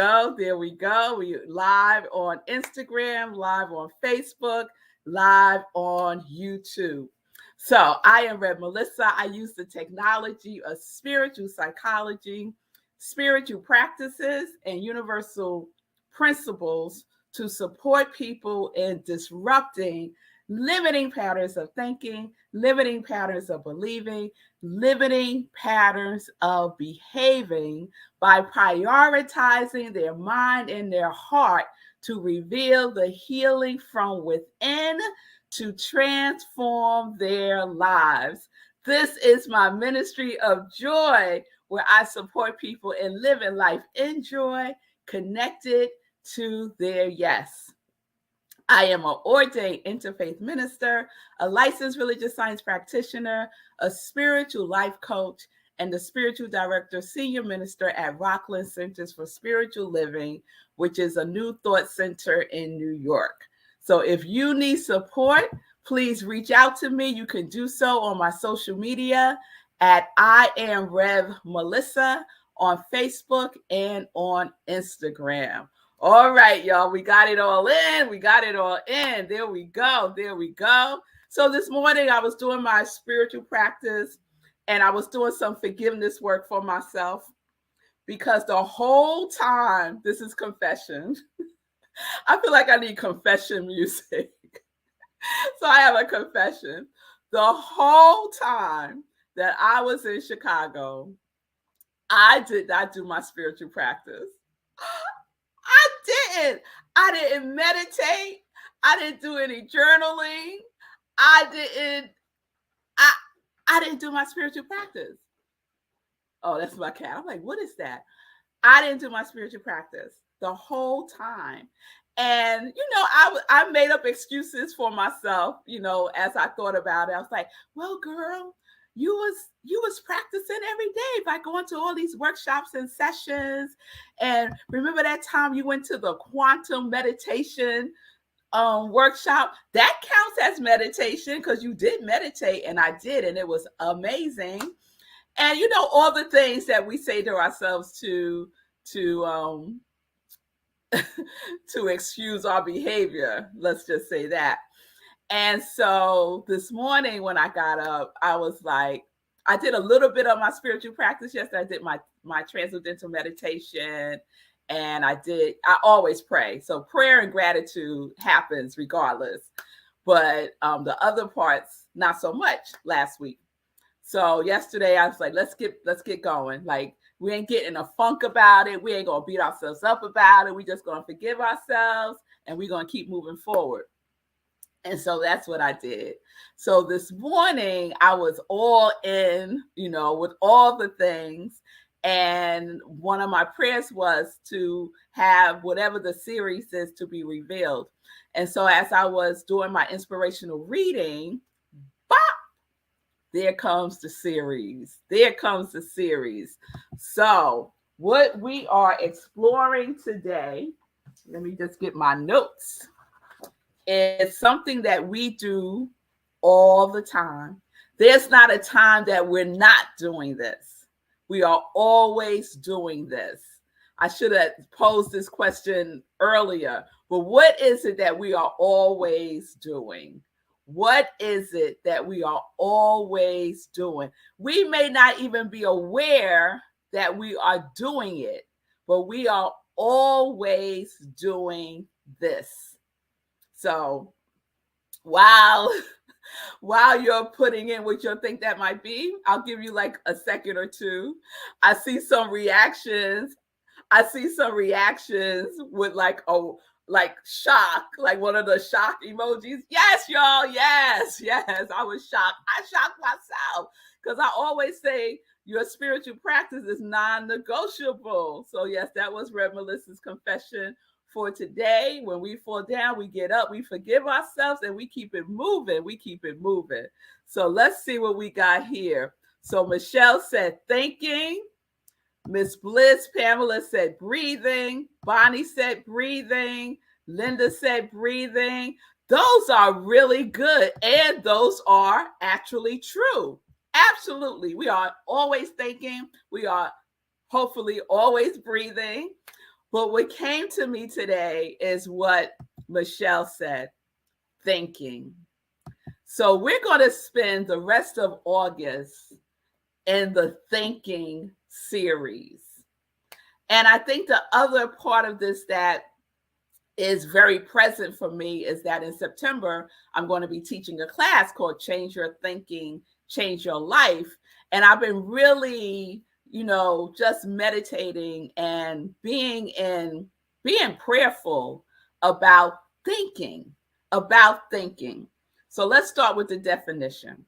go. There we go. We live on Instagram, live on Facebook, live on YouTube. So I am Melissa. I use the technology of spiritual psychology, spiritual practices, and universal principles to support people in disrupting limiting patterns of thinking, limiting patterns of believing, limiting patterns of behaving by prioritizing their mind and their heart to reveal the healing from within to transform their lives. This is my ministry of joy, where I support people in living life in joy, connected to their yes. I am an ordained interfaith minister, a licensed religious science practitioner, a spiritual life coach, and the spiritual director, senior minister at Rockland Centers for Spiritual Living, which is a new thought center in New York. So if you need support, please reach out to me. You can do so on my social media at iamrevmelissa on Facebook and on Instagram. All right, y'all, we got it all in. We got it all in. There we go. There we go. So this morning I was doing my spiritual practice and I was doing some forgiveness work for myself because the whole time, this is confession. I feel like I need confession music. So I have a confession. The whole time that I was in Chicago, I did not do my spiritual practice. I didn't meditate. I didn't do any journaling. I didn't do my spiritual practice. Oh, that's my cat. I'm like, what is that? I didn't do my spiritual practice the whole time. And, I made up excuses for myself, as I thought about it. I was like, well, girl, you was practicing every day by going to all these workshops and sessions. And remember that time you went to the quantum meditation workshop? That counts as meditation because you did meditate, and I did, and it was amazing. And all the things that we say to ourselves to to excuse our behavior, let's just say that. And so this morning when I got up, I was like, I did a little bit of my spiritual practice yesterday. I did my transcendental meditation, and I always pray. So prayer and gratitude happens regardless. But the other parts, not so much last week. So yesterday I was like, let's get going. Like, we ain't getting in a funk about it. We ain't going to beat ourselves up about it. We just going to forgive ourselves, and we're going to keep moving forward. And so that's what I did. So this morning I was all in, with all the things. And one of my prayers was to have whatever the series is to be revealed. And so as I was doing my inspirational reading, there comes the series. There comes the series. So what we are exploring today, let me just get my notes. It's something that we do all the time. There's not a time that we're not doing this. We are always doing this. I should have posed this question earlier, but what is it that we are always doing? What is it that we are always doing? We may not even be aware that we are doing it, but we are always doing this. So while you're putting in what you think that might be, I'll give you like a second or two. I see some reactions with like shock, like one of the shock emojis. Yes, y'all. Yes. I was shocked. I shocked myself because I always say your spiritual practice is non-negotiable. So yes, that was Rev Melissa's confession for today. When we fall down, we get up, we forgive ourselves, and we keep it moving. So let's see what we got here. So Michelle said thinking. Miss Bliss, Pamela said breathing. Bonnie said breathing. Linda said breathing. Those are really good. And those are actually true. Absolutely. We are always thinking. We are hopefully always breathing. But what came to me today is what Michelle said, thinking. So we're going to spend the rest of August in the thinking series. And I think the other part of this that is very present for me is that in September, I'm going to be teaching a class called Change Your Thinking, Change Your Life. And I've been really, just meditating and being prayerful about thinking. So let's start with the definition.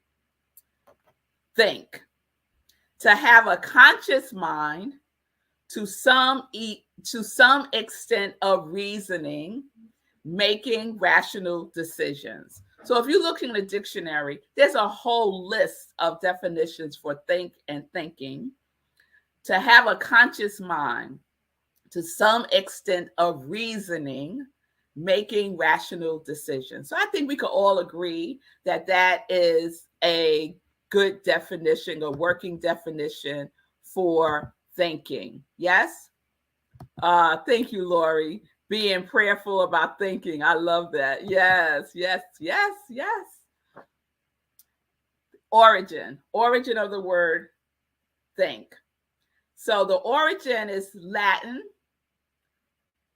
Think. To have a conscious mind, to some extent of reasoning, making rational decisions. So if you look in the dictionary, there's a whole list of definitions for think and thinking. To have a conscious mind, to some extent of reasoning, making rational decisions. So I think we could all agree that that is a good definition, a working definition for thinking. Yes? Thank you, Lori. Being prayerful about thinking. I love that. Yes. Origin of the word think. So the origin is Latin.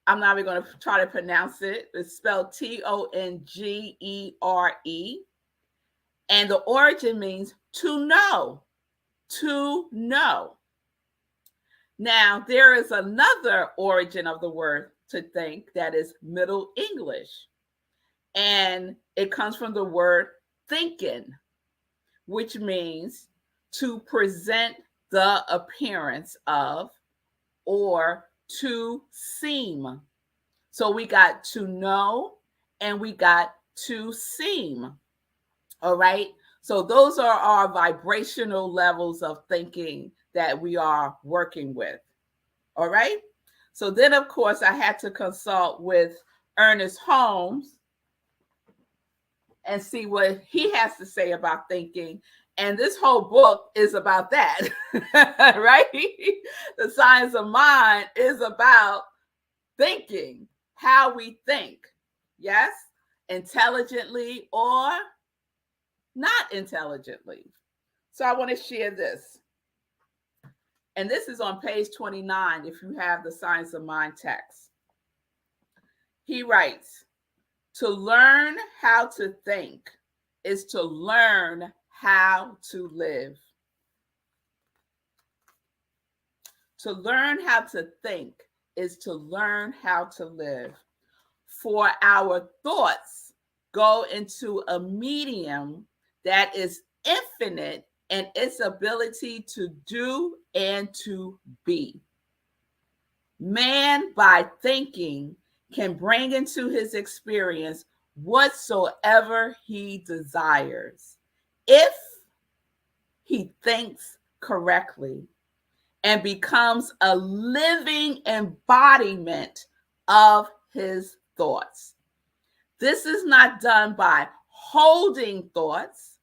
I'm not even going to try to pronounce it. It's spelled Tongere. And the origin means to know. To know. Now, there is another origin of the word to think that is Middle English. And it comes from the word thinking, which means to present the appearance of or to seem. So we got to know and we got to seem. All right. So those are our vibrational levels of thinking that we are working with. All right. So then, of course, I had to consult with Ernest Holmes and see what he has to say about thinking. And this whole book is about that, right? The Science of Mind is about thinking, how we think. Yes, intelligently or not intelligently. So I want to share this. And this is on page 29 if you have the Science of Mind text. He writes, to learn how to think is to learn how to live. To learn how to think is to learn how to live. For our thoughts go into a medium that is infinite in its ability to do and to be. Man, by thinking, can bring into his experience whatsoever he desires, if he thinks correctly and becomes a living embodiment of his thoughts. This is not done by holding thoughts,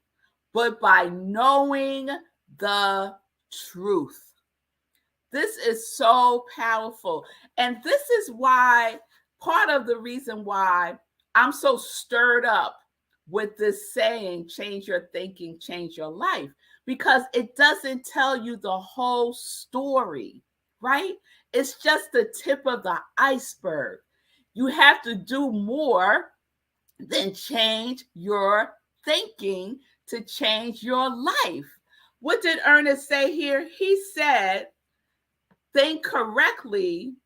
but by knowing the truth. This is so powerful. And this is why, part of the reason why I'm so stirred up with this saying, change your thinking, change your life, because it doesn't tell you the whole story, right? It's just the tip of the iceberg. You have to do more than change your thinking to change your life. What did Ernest say here? He said, think correctly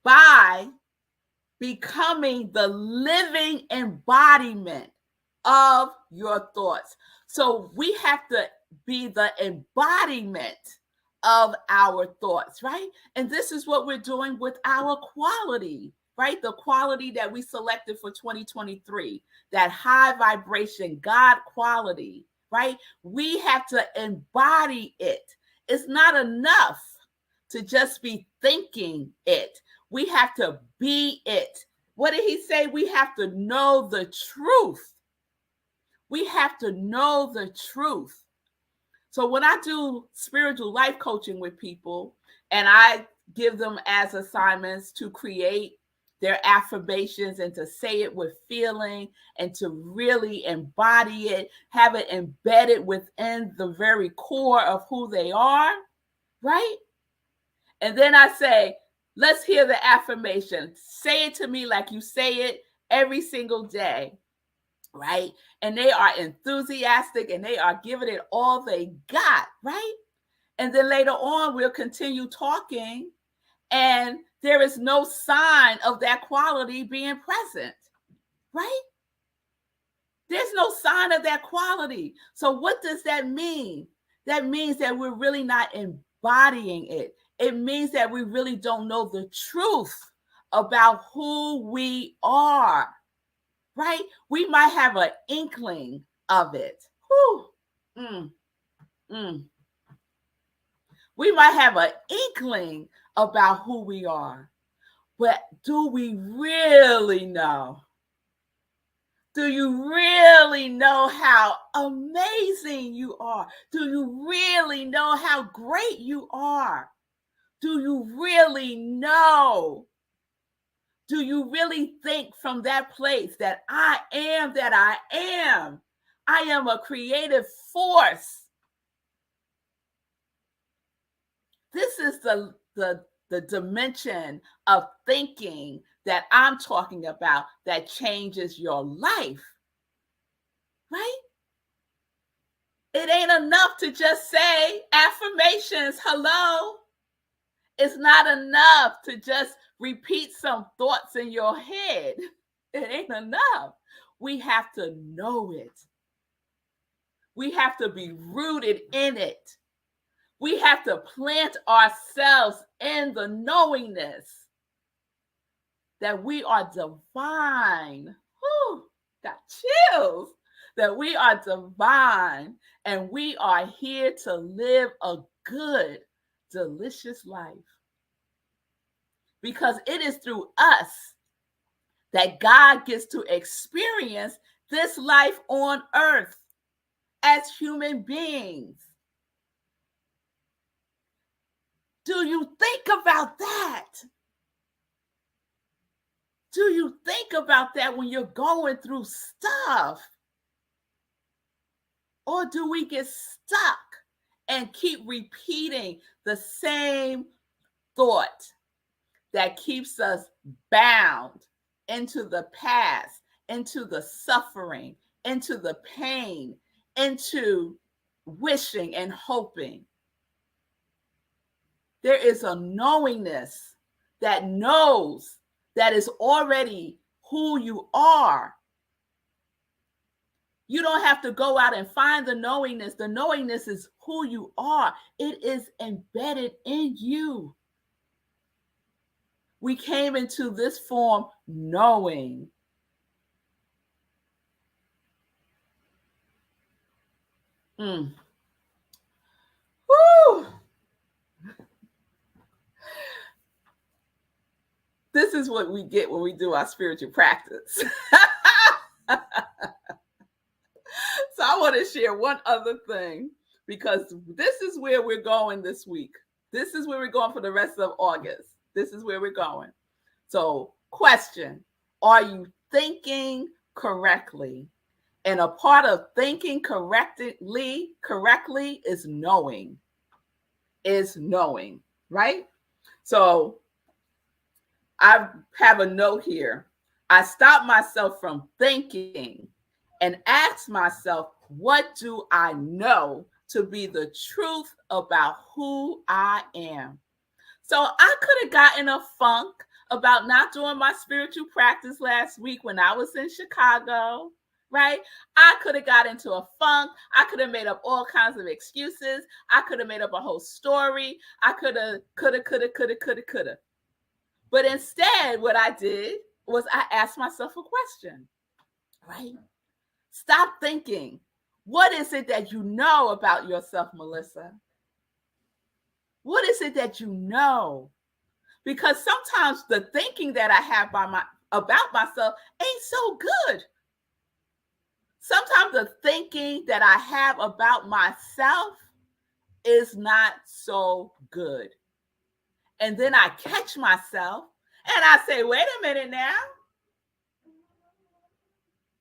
by becoming the living embodiment of your thoughts. So we have to be the embodiment of our thoughts, right? And this is what we're doing with our quality, right? The quality that we selected for 2023, that high vibration, God quality, right? We have to embody it. It's not enough to just be thinking it. We have to be it. What did he say? We have to know the truth. We have to know the truth. So when I do spiritual life coaching with people, and I give them as assignments to create their affirmations and to say it with feeling and to really embody it, have it embedded within the very core of who they are, right? And then I say, let's hear the affirmation. Say it to me like you say it every single day, right? And they are enthusiastic and they are giving it all they got, right? And then later on, we'll continue talking, and there is no sign of that quality being present, right? There's no sign of that quality. So what does that mean? That means that we're really not embodying it. It means that we really don't know the truth about who we are, right? We might have an inkling of it. Whew. We might have an inkling about who we are, but do we really know? Do you really know how amazing you are? Do you really know how great you are? Do you really know? Do you really think from that place that I am that I am? I am a creative force. This is the dimension of thinking that I'm talking about that changes your life, right? It ain't enough to just say affirmations. Hello. It's not enough to just repeat some thoughts in your head. It ain't enough. We have to know it. We have to be rooted in it. We have to plant ourselves in the knowingness that we are divine. Whew, got chills. That we are divine and we are here to live a good, delicious life. Because it is through us that God gets to experience this life on earth as human beings. Do you think about that? Do you think about that when you're going through stuff? Or do we get stuck and keep repeating the same thought that keeps us bound into the past, into the suffering, into the pain, into wishing and hoping? There is a knowingness that knows that is already who you are. You don't have to go out and find the knowingness. The knowingness is who you are. It is embedded in you. We came into this form knowing. Woo! This is what we get when we do our spiritual practice. So I want to share one other thing, because this is where we're going this week. This is where we're going for the rest of August. This is where we're going. So, question, are you thinking correctly? And a part of thinking correctly is knowing. Right? So I have a note here. I stop myself from thinking and ask myself, what do I know to be the truth about who I am? So I could have gotten a funk about not doing my spiritual practice last week when I was in Chicago, right? I could have got into a funk. I could have made up all kinds of excuses. I could have made up a whole story. I coulda. But instead, what I did was I asked myself a question, right? Stop thinking. What is it that you know about yourself, Melissa? What is it that you know? Because sometimes the thinking that I have about myself ain't so good. Sometimes the thinking that I have about myself is not so good. And then I catch myself and I say, wait a minute now.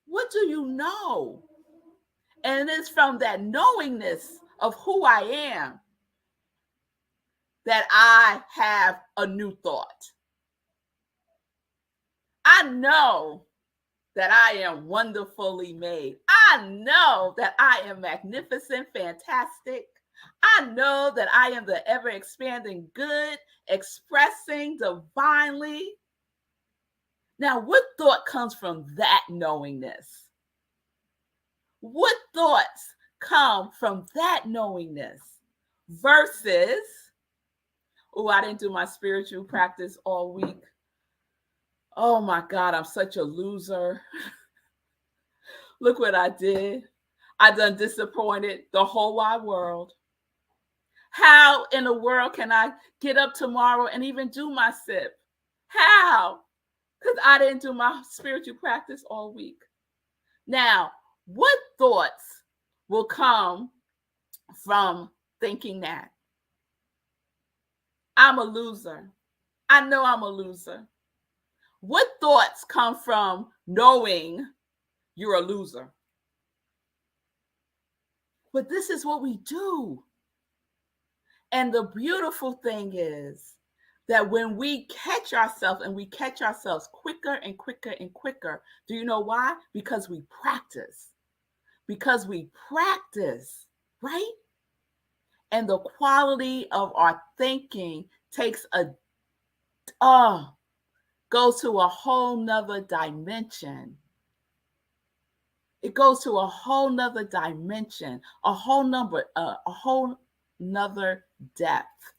What do you know? And it's from that knowingness of who I am that I have a new thought. I know that I am wonderfully made. I know that I am magnificent, fantastic. I know that I am the ever expanding good, expressing divinely. Now, what thought comes from that knowingness? What thoughts come from that knowingness versus, oh, I didn't do my spiritual practice all week. Oh my God, I'm such a loser. Look what I did. I done disappointed the whole wide world. How in the world can I get up tomorrow and even do my sip? How? Because I didn't do my spiritual practice all week. Now, what thoughts will come from thinking that? I'm a loser. I know I'm a loser. What thoughts come from knowing you're a loser? But this is what we do. And the beautiful thing is that when we catch ourselves, and we catch ourselves quicker and quicker and quicker, do you know why? Because we practice. Because we practice, right? And the quality of our thinking takes goes to a whole nother dimension. It goes to a whole nother dimension, a whole nother depth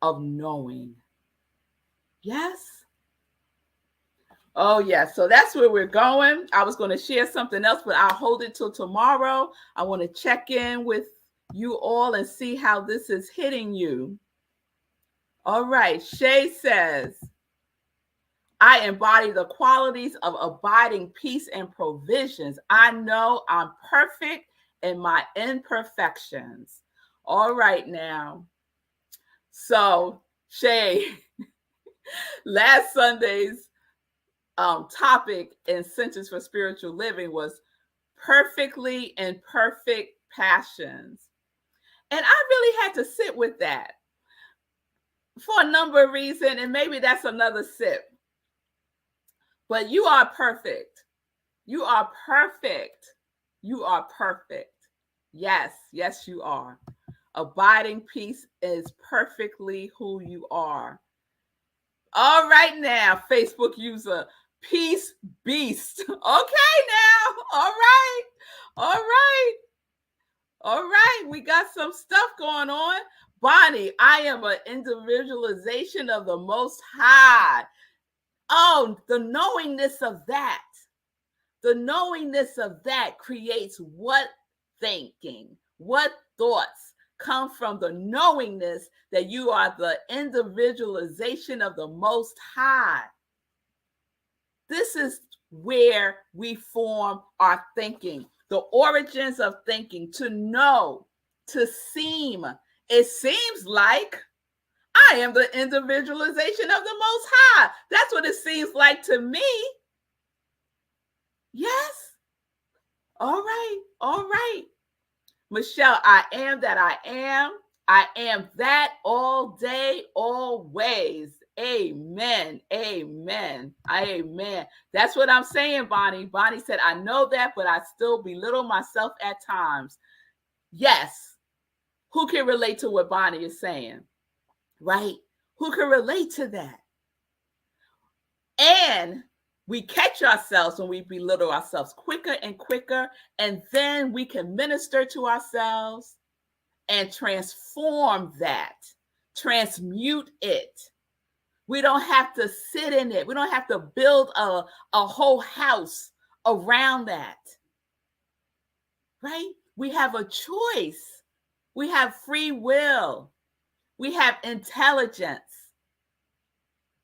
of knowing. Yes? Oh, yes. So that's where we're going. I was going to share something else, but I'll hold it till tomorrow. I want to check in with you all and see how this is hitting you. All right. Shay says, I embody the qualities of abiding peace and provisions. I know I'm perfect in my imperfections. All right now. So, Shay, last Sunday's topic in Centers for Spiritual Living was perfectly imperfect passions. And I really had to sit with that for a number of reasons, and maybe that's another sip. But you are perfect. You are perfect. You are perfect. Yes, yes, you are. Abiding peace is perfectly who you are. All right now, Facebook user, Peace Beast. Okay now. All right. All right. All right. We got some stuff going on. Bonnie, I am an individualization of the Most High. Oh, the knowingness of that. The knowingness of that creates what thinking, what thoughts come from the knowingness that you are the individualization of the Most High. This is where we form our thinking, the origins of thinking, to know, to seem. It seems like I am the individualization of the Most High. That's what it seems like to me. Yes? All right. All right. Michelle, I am that I am. I am that all day, always. Amen. Amen. Amen. That's what I'm saying, Bonnie. Bonnie said, I know that, but I still belittle myself at times. Yes. Who can relate to what Bonnie is saying? Right? Who can relate to that? And we catch ourselves when we belittle ourselves quicker and quicker, and then we can minister to ourselves and transform that, transmute it. We don't have to sit in it. We don't have to build a whole house around that, right? We have a choice. We have free will. We have intelligence.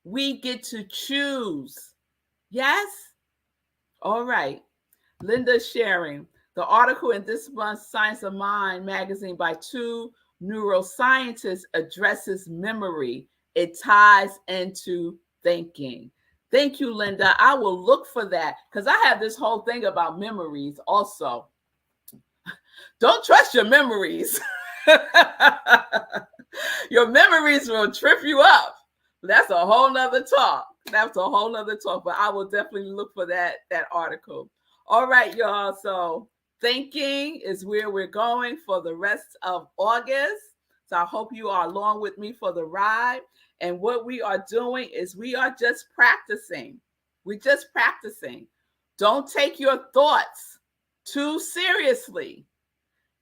We get to choose. Yes? All right. Linda sharing. The article in this month's Science of Mind magazine by two neuroscientists addresses memory It ties into thinking. Thank you, Linda. I will look for that because I have this whole thing about memories also. Don't trust your memories. Your memories will trip you up. That's a whole nother talk. That's a whole nother talk, but I will definitely look for that article. All right, y'all. So thinking is where we're going for the rest of August. So I hope you are along with me for the ride. And what we are doing is we are just practicing. We're just practicing. Don't take your thoughts too seriously.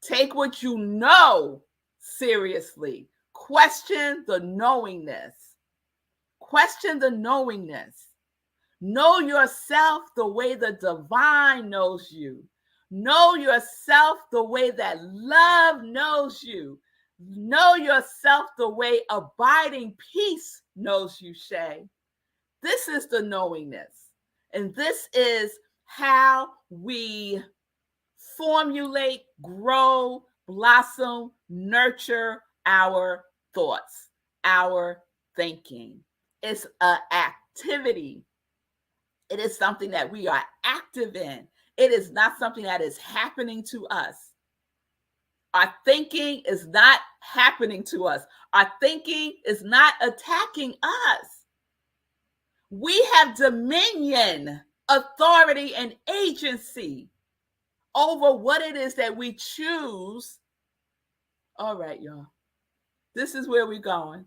Take what you know seriously. Question the knowingness. Question the knowingness. Know yourself the way the divine knows you. Know yourself the way that love knows you. Know yourself the way abiding peace knows you, Shay. This is the knowingness. And this is how we formulate, grow, blossom, nurture our thoughts, our thinking. It's an activity. It is something that we are active in. It is not something that is happening to us. Our thinking is not happening to us. Our thinking is not attacking us. We have dominion, authority, and agency over what it is that we choose. All right, y'all. This is where we're going.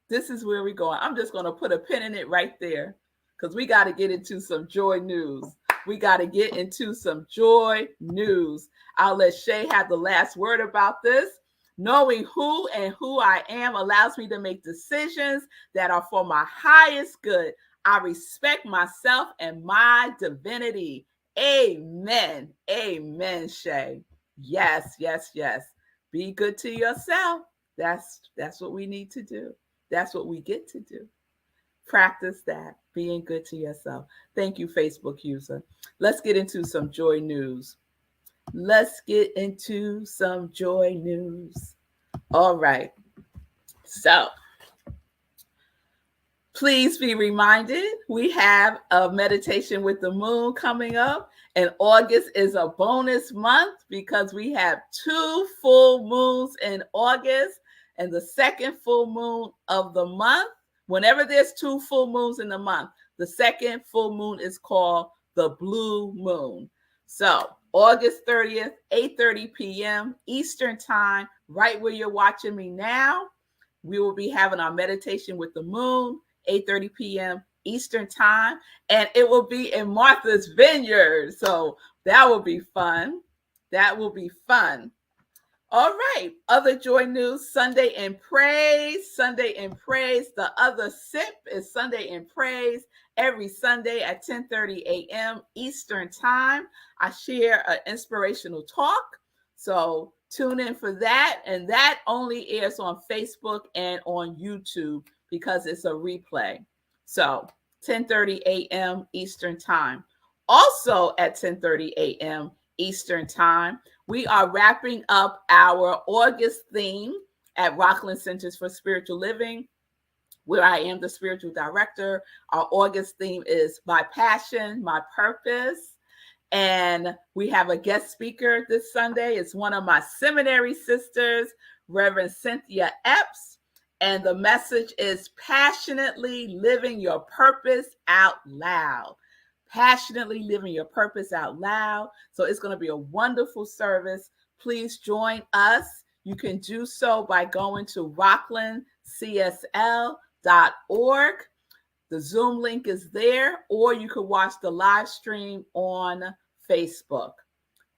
This is where we're going. I'm just going to put a pin in it right there because we got to get into some joy news. We got to get into some joy news. I'll let Shay have the last word about this. Knowing who and who I am allows me to make decisions that are for my highest good. I respect myself and my divinity. Amen. Amen, Shay. Yes, yes, yes. Be good to yourself. That's what we need to do. That's what we get to do. Practice that, being good to yourself. Thank you, Facebook user. Let's get into some joy news. Let's get into some joy news. All right. So, please be reminded, we have a meditation with the moon coming up, and August is a bonus month because we have 2 full moons in August, and the second full moon of the month, whenever there's 2 full moons in the month, the second full moon is called the blue moon. So August 30th, 8:30 p.m. Eastern time, right where you're watching me now, we will be having our meditation with the moon, 8:30 p.m. Eastern time, and it will be in Martha's Vineyard. So that will be fun. That will be fun. All right. Other joy news, Sunday in Praise. Sunday in Praise. The other sip is Sunday in Praise every Sunday at 10:30 a.m. Eastern time. I share an inspirational talk. So tune in for that. And that only airs on Facebook and on YouTube because it's a replay. So 10:30 a.m. Eastern time. Also at 10:30 a.m. Eastern time, we are wrapping up our August theme at Rockland Centers for Spiritual Living, where I am the spiritual director. Our August theme is My Passion, My Purpose. And we have a guest speaker this Sunday. It's one of my seminary sisters, Reverend Cynthia Epps. And the message is passionately living your purpose out loud. Passionately living your purpose out loud. So it's going to be a wonderful service. Please join us. You can do so by going to rocklandcsl.org. The Zoom link is there, or you can watch the live stream on Facebook.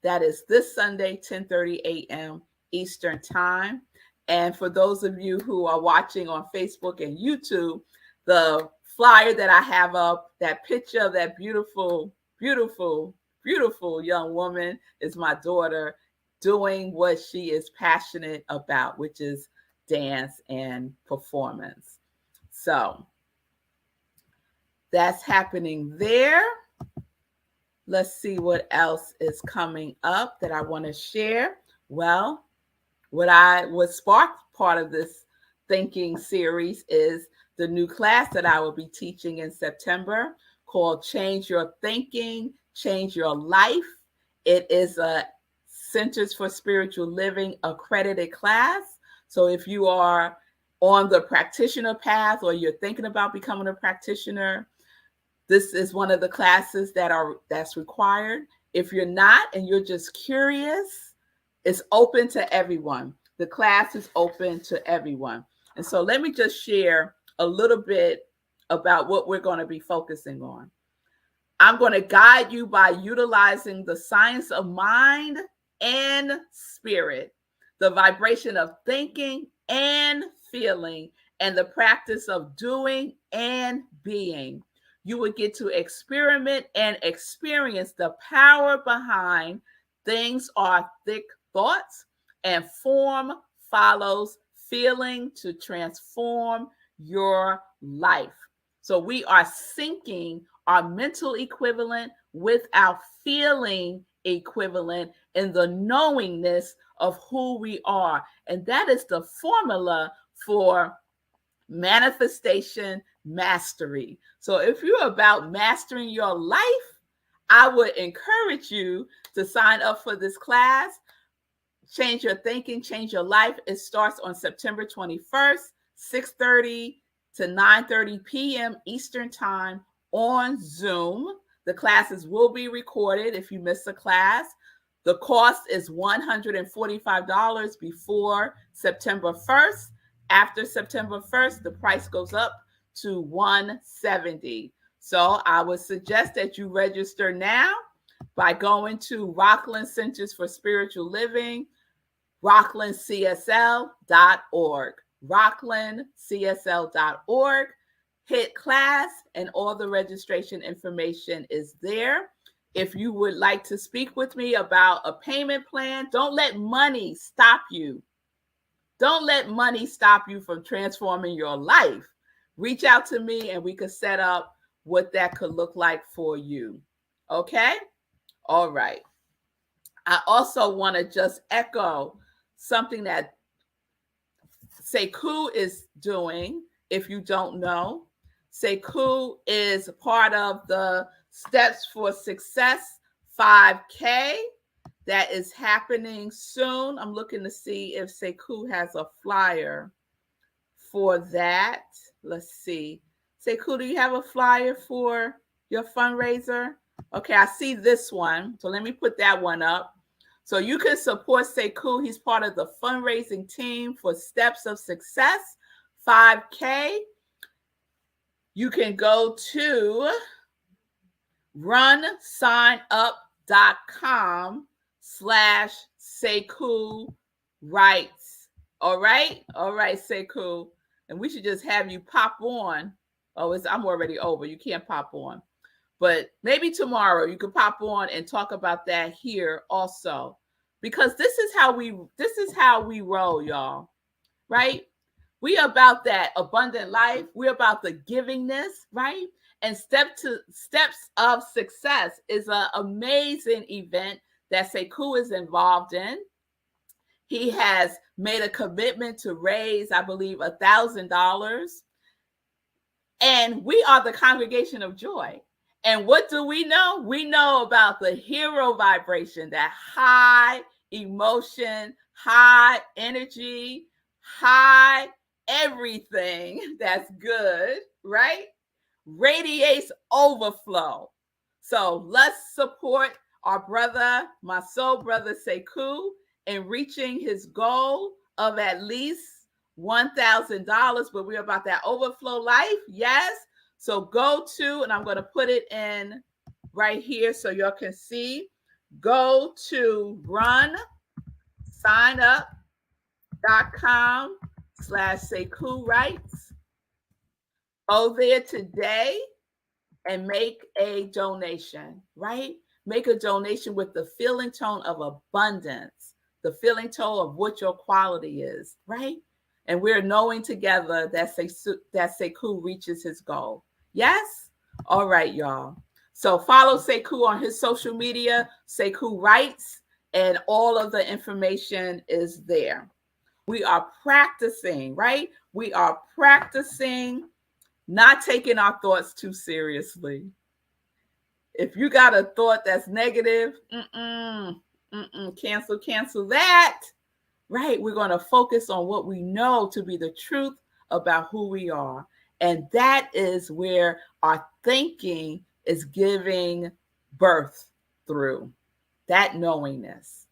That is this Sunday, 10:30 a.m. Eastern time. And for those of you who are watching on Facebook and YouTube, the flyer that I have up, that picture of that beautiful, beautiful, beautiful young woman is my daughter doing what she is passionate about, which is dance and performance. So that's happening there. Let's see what else is coming up that I want to share. Well, what sparked part of this thinking series is the new class that I will be teaching in September called Change Your Thinking, Change Your Life. It is a Centers for Spiritual Living accredited class. So if you are on the practitioner path or you're thinking about becoming a practitioner, this is one of the classes that's required. If you're not and you're just curious, it's open to everyone. The class is open to everyone. And so let me just share a little bit about what we're going to be focusing on. I'm going to guide you by utilizing the science of mind and spirit, the vibration of thinking and feeling, and the practice of doing and being. You will get to experiment and experience the power behind things are thick thoughts, and form follows feeling to transform your life. So we are syncing our mental equivalent with our feeling equivalent in the knowingness of who we are. And that is the formula for manifestation mastery. So if you're about mastering your life, I would encourage you to sign up for this class. Change Your Thinking, Change Your Life. It starts on September 21st, 6:30 to 9:30 p.m. Eastern Time on Zoom. The classes will be recorded if you miss a class. The cost is $145 before September 1st. After September 1st, the price goes up to $170. So I would suggest that you register now by going to Rockland Centers for Spiritual Living, rocklandcsl.org, rocklandcsl.org. Hit class, and all the registration information is there. If you would like to speak with me about a payment plan, don't let money stop you. Don't let money stop you from transforming your life. Reach out to me and we could set up what that could look like for you. Okay? All right. I also want to just echo something that Sekou is doing. If you don't know, Sekou is part of the Steps for Success 5K that is happening soon. I'm looking to see if Sekou has a flyer for that. Let's see. Sekou, do you have a flyer for your fundraiser? Okay, I see this one. So let me put that one up. So you can support Sekou. He's part of the fundraising team for Steps of Success 5K. You can go to runsignup.com/Sekou Writes. All right, Sekou. And we should just have you pop on. Oh, I'm already over. You can't pop on. But maybe tomorrow you could pop on and talk about that here also. Because this is how we roll, y'all. Right? We about that abundant life. We're about the givingness, right? And Steps of Success is an amazing event that Sekou is involved in. He has made a commitment to raise, I believe, $1,000. And we are the Congregation of Joy. And what do we know? We know about the hero vibration, that high emotion, high energy, high everything that's good, right? Radiates overflow. So let's support our brother, my soul brother Sekou, in reaching his goal of at least $1,000. But we're about that overflow life. Yes. So go to, and I'm going to put it in right here so y'all can see. Go to runsignup.com/Sekou Writes. Go there today and make a donation, right? Make a donation with the feeling tone of abundance, the feeling tone of what your quality is, right? And we're knowing together that Sekou reaches his goal. Yes? All right, y'all. So follow Sekou on his social media, Sekou Writes, and all of the information is there. We are practicing, right? We are practicing Not taking our thoughts too seriously. If you got a thought that's negative, cancel that. Right? We're going to focus on what we know to be the truth about who we are. And that is where our thinking is giving birth through that knowingness,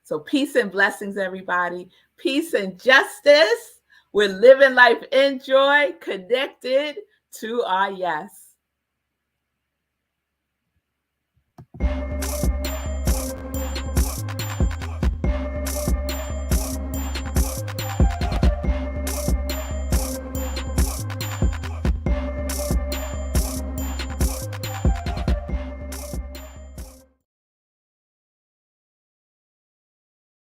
So peace and blessings, everybody. Peace and justice. We're living life in joy, connected to our yes.